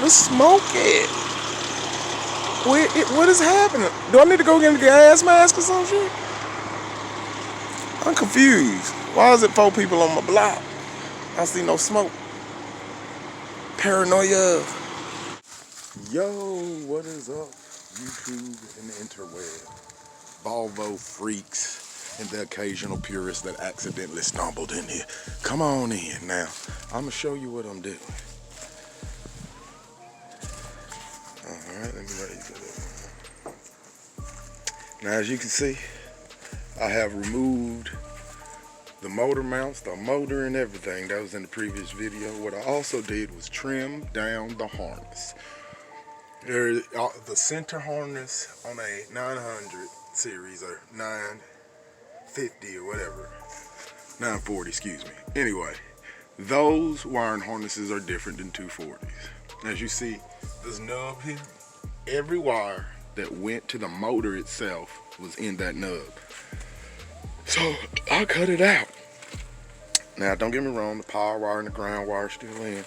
the smoke at? What is happening? Do I need to go get a gas mask or some shit? I'm confused. Why is it 4 people on my block? I see no smoke. Paranoia. Yo, what is up, YouTube and the interweb? Volvo freaks and the occasional purist that accidentally stumbled in here. Come on in now. I'm gonna show you what I'm doing. Alright, let me raise it up. Now as you can see, I have removed the motor mounts, the motor and everything. That was in the previous video. What I also did was trim down the harness. The center harness on a 900 series, or 950 or whatever, 940, excuse me. Anyway, those wiring harnesses are different than 240s. As you see, this nub here, every wire that went to the motor itself was in that nub. So I cut it out. Now don't get me wrong, the power wire and the ground wire are still in.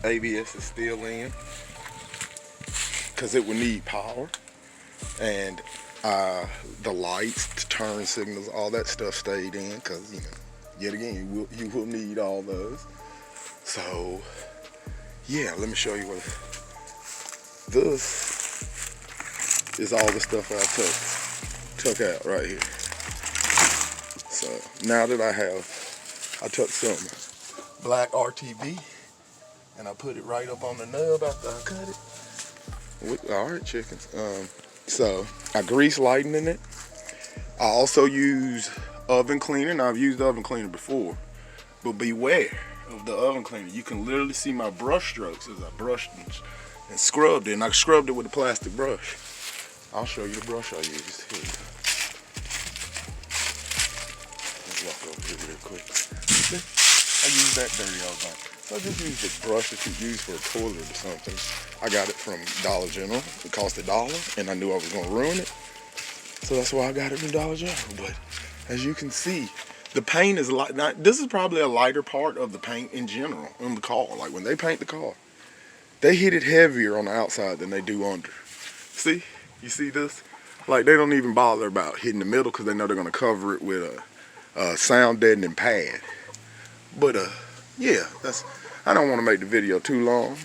ABS is still in, because it will need power, and the lights, the turn signals, all that stuff stayed in, because yet again you will need all those. So yeah, let me show you what this is. All the stuff I took out right here. So now that I took some black RTB and I put it right up on the nub after I cut it. All right, chickens. So I grease lightening it. I also use oven cleaner. Now I've used oven cleaner before, but beware of the oven cleaner. You can literally see my brush strokes as I brushed and scrubbed it. And I scrubbed it with a plastic brush. I'll show you the brush I used. Here you go. Let's walk over here real quick. I use that dirty all the time. So I just use the brush that you use for a toilet or something. I got it from Dollar General. It cost $1, and I knew I was gonna ruin it. So that's why I got it from Dollar General. But as you can see, the paint is light. Now, this is probably a lighter part of the paint in general on the car. Like when they paint the car, they hit it heavier on the outside than they do under. See? You see this? Like they don't even bother about hitting the middle because they know they're gonna cover it with a sound deadening pad. But yeah, I don't want to make the video too long.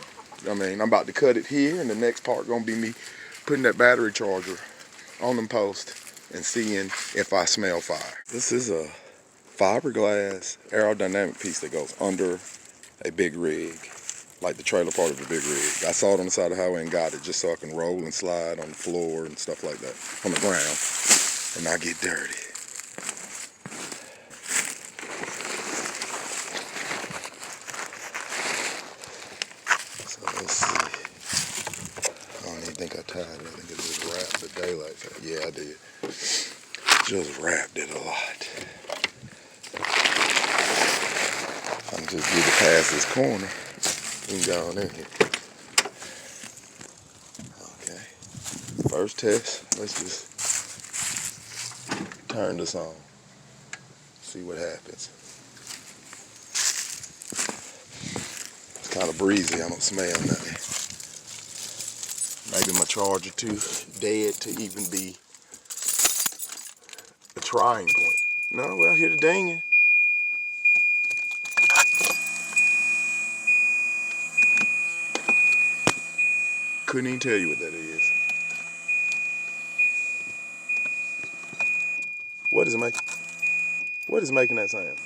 I mean, I'm about to cut it here, and the next part gonna be me putting that battery charger on them posts and seeing if I smell fire. This is a fiberglass aerodynamic piece that goes under a big rig, like the trailer part of a big rig. I saw it on the side of the highway and got it just so I can roll and slide on the floor and stuff like that, on the ground, and not get dirty. So let's see. I don't even think I tied it. I think it just wrapped the daylight. Yeah, I did. Just wrapped it a lot. I'm just getting past this corner. We can go on in here. Okay. First test. Let's just turn this on. See what happens. It's kind of breezy. I don't smell nothing. Maybe my charger too dead to even be a trying point. No, well, I hear the dinging. Couldn't even tell you what that is. What is it making? What is making that sound?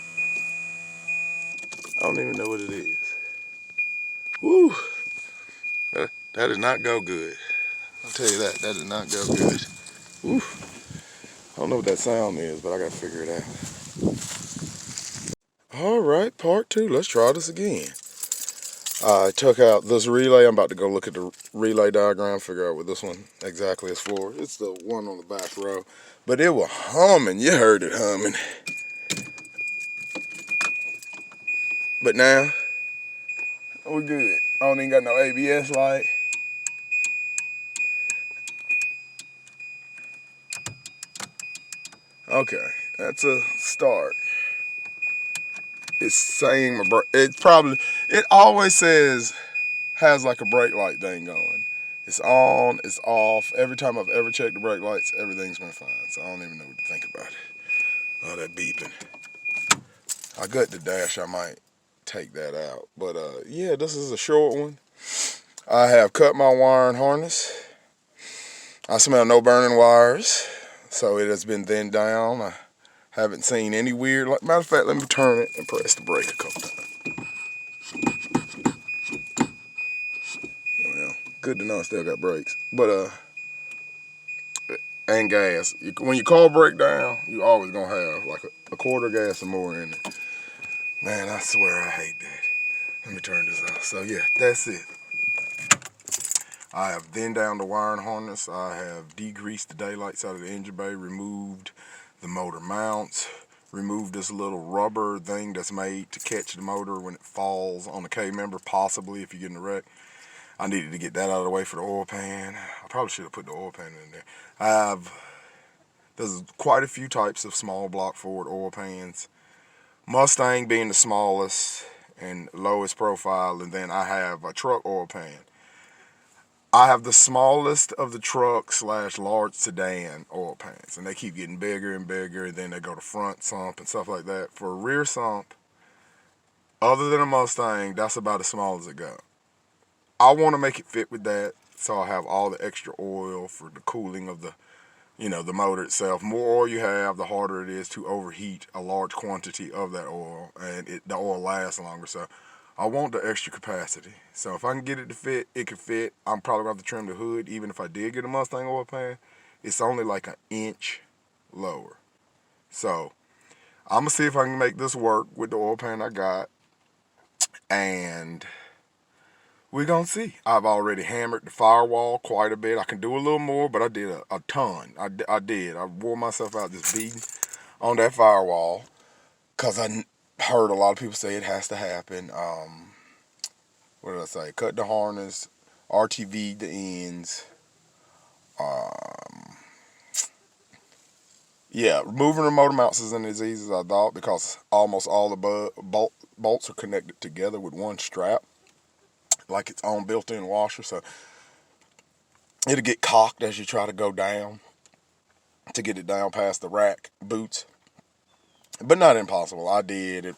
I don't even know what it is. Woo! That did not go good. I'll tell you that. That did not go good. Woo! I don't know what that sound is, but I gotta figure it out. All right, part 2. Let's try this again. I took out this relay. I'm about to go look at the relay diagram, figure out what this one exactly is for. It's the one on the back row. But it was humming. You heard it humming. But now, we're good. I don't even got no ABS light. Okay, that's a start. It's saying it always says has like a brake light thing going. It's on, it's off. Every time I've ever checked the brake lights, everything's been fine. So I don't even know what to think about it. Oh, that beeping. I got the dash, I might take that out. But yeah, this is a short one. I have cut my wiring harness. I smell no burning wires, so it has been thinned down. I haven't seen any weird, matter of fact, let me turn it and press the brake a couple times. Well, good to know I still got brakes. But and gas. When your car break down, you always gonna have like a quarter gas or more in it. Man, I swear I hate that. Let me turn this off. So yeah, that's it. I have thinned down the wiring harness. I have degreased the daylights out of the engine bay, removed the motor mounts, removed this little rubber thing that's made to catch the motor when it falls on the K-member, possibly if you get in a wreck. I needed to get that out of the way for the oil pan. I probably should have put the oil pan in there. There's quite a few types of small block Ford oil pans. Mustang being the smallest and lowest profile, and then I have a truck oil pan. I have the smallest of the truck / large sedan oil pans, and they keep getting bigger and bigger, and then they go to front sump and stuff like that. For a rear sump, other than a Mustang, that's about as small as it goes. I want to make it fit with that, so I have all the extra oil for the cooling of the motor itself. The more oil you have, the harder it is to overheat a large quantity of that oil, and the oil lasts longer. So I want the extra capacity. So if I can get it to fit, it can fit. I'm probably going to have to trim the hood. Even if I did get a Mustang oil pan, it's only like an inch lower. So I'm going to see if I can make this work with the oil pan I got. And we're going to see. I've already hammered the firewall quite a bit. I can do a little more, but I did a ton. I did. I wore myself out just beating on that firewall because I heard a lot of people say it has to happen. What did I say? Cut the harness, RTV the ends. Yeah, removing the motor mounts isn't as easy as I thought because almost all the bolts are connected together with one strap, like its own built-in washer. So it'll get cocked as you try to go down to get it down past the rack boots. But not impossible. I did it.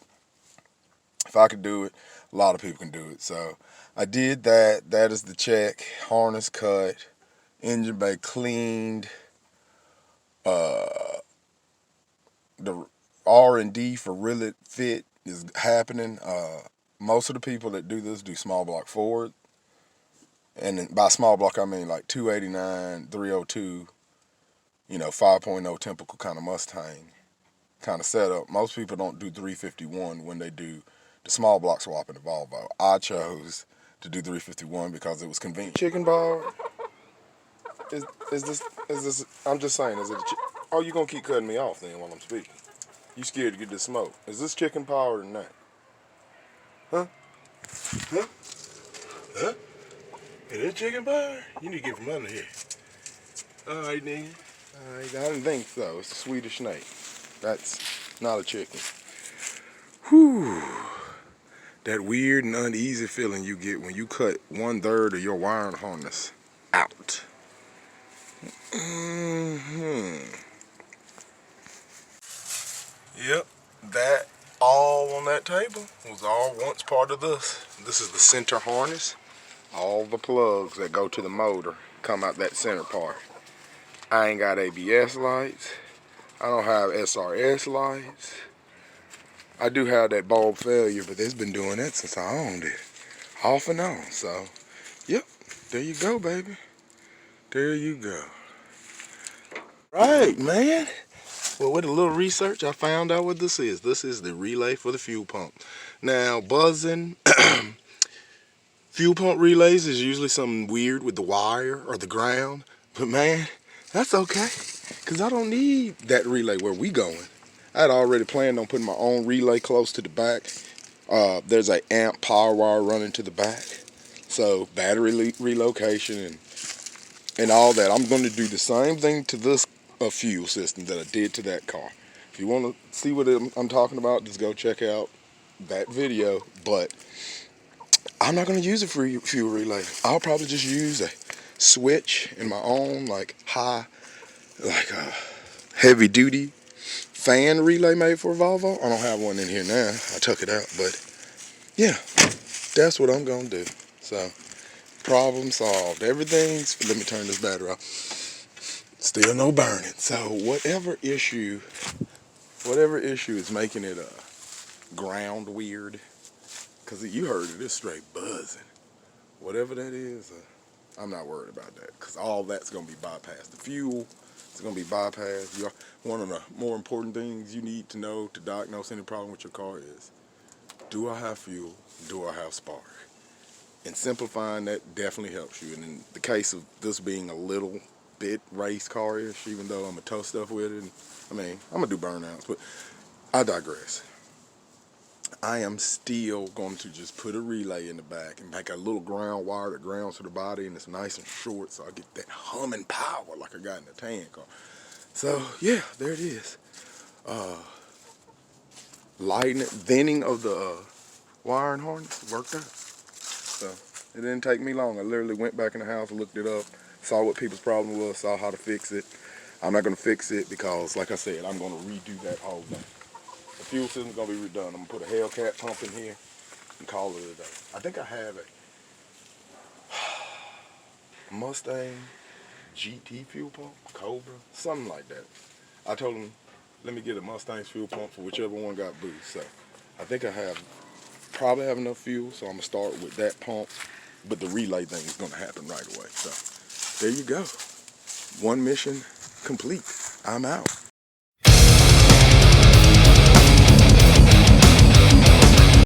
If I could do it, a lot of people can do it. So I did that. That is the check. Harness cut. Engine bay cleaned. The R&D for Really Fit is happening. Most of the people that do this do small block Ford. And by small block, I mean like 289, 302, 5.0 typical kind of Mustang kind of setup. Most people don't do 351 when they do the small block swap in the Volvo. I chose to do 351 because it was convenient. Chicken bar. Is this? I'm just saying. Is it? Oh, you gonna keep cutting me off then while I'm speaking? You scared to get this smoke? Is this chicken powered or not? Huh? Huh? Huh? Is it chicken powered? You need to get from under here. All right, nigga. All right, I didn't think so. It's a Swedish snake. That's not a chicken. Whew. That weird and uneasy feeling you get when you cut 1/3 of your wiring harness out. Yep, that all on that table was all once part of this. This is the center harness. All the plugs that go to the motor come out that center part. I ain't got ABS lights. I don't have SRS lights. I do have that bulb failure, but it's been doing that since I owned it. Off and on. So, yep, there you go, baby. There you go. Right, man. Well, with a little research, I found out what this is. This is the relay for the fuel pump. Now, buzzing, fuel pump relays is usually something weird with the wire or the ground. But man, that's okay, because I don't need that relay where we going. I had already planned on putting my own relay close to the back. There's a amp power wire running to the back. So battery relocation and all that. I'm going to do the same thing to this fuel system that I did to that car. If you want to see what I'm talking about, just go check out that video. But I'm not going to use a fuel relay. I'll probably just use a switch in my own like heavy duty fan relay made for a Volvo. I don't have one in here now. I took it out, but yeah, that's what I'm going to do. So problem solved. Everything's, let me turn this battery off. Still no burning. So whatever issue is making it ground weird, because you heard it, it's straight buzzing. Whatever that is, I'm not worried about that, because all that's going to be bypassed. The fuel is going to be bypassed. One of the more important things you need to know to diagnose any problem with your car is, do I have fuel? Do I have spark? And simplifying that definitely helps you. And in the case of this being a little bit race car-ish, even though I'm going to tow stuff with it, and, I mean, I'm going to do burnouts, but I digress. I am still going to just put a relay in the back and make a little ground wire that grounds to the body, and it's nice and short, so I get that humming power like I got in the tan car. So yeah, there it is. Lighting it, venting of the wiring harness worked out. So it didn't take me long. I literally went back in the house, looked it up, saw what people's problem was, saw how to fix it. I'm not going to fix it because, like I said, I'm going to redo that whole thing. The fuel system's going to be redone. I'm going to put a Hellcat pump in here and call it a day. I think I have a Mustang GT fuel pump, Cobra, something like that. I told him, let me get a Mustang's fuel pump for whichever one got boost. So I think I probably have enough fuel, so I'm going to start with that pump. But the relay thing is going to happen right away. So there you go. One mission complete. I'm out.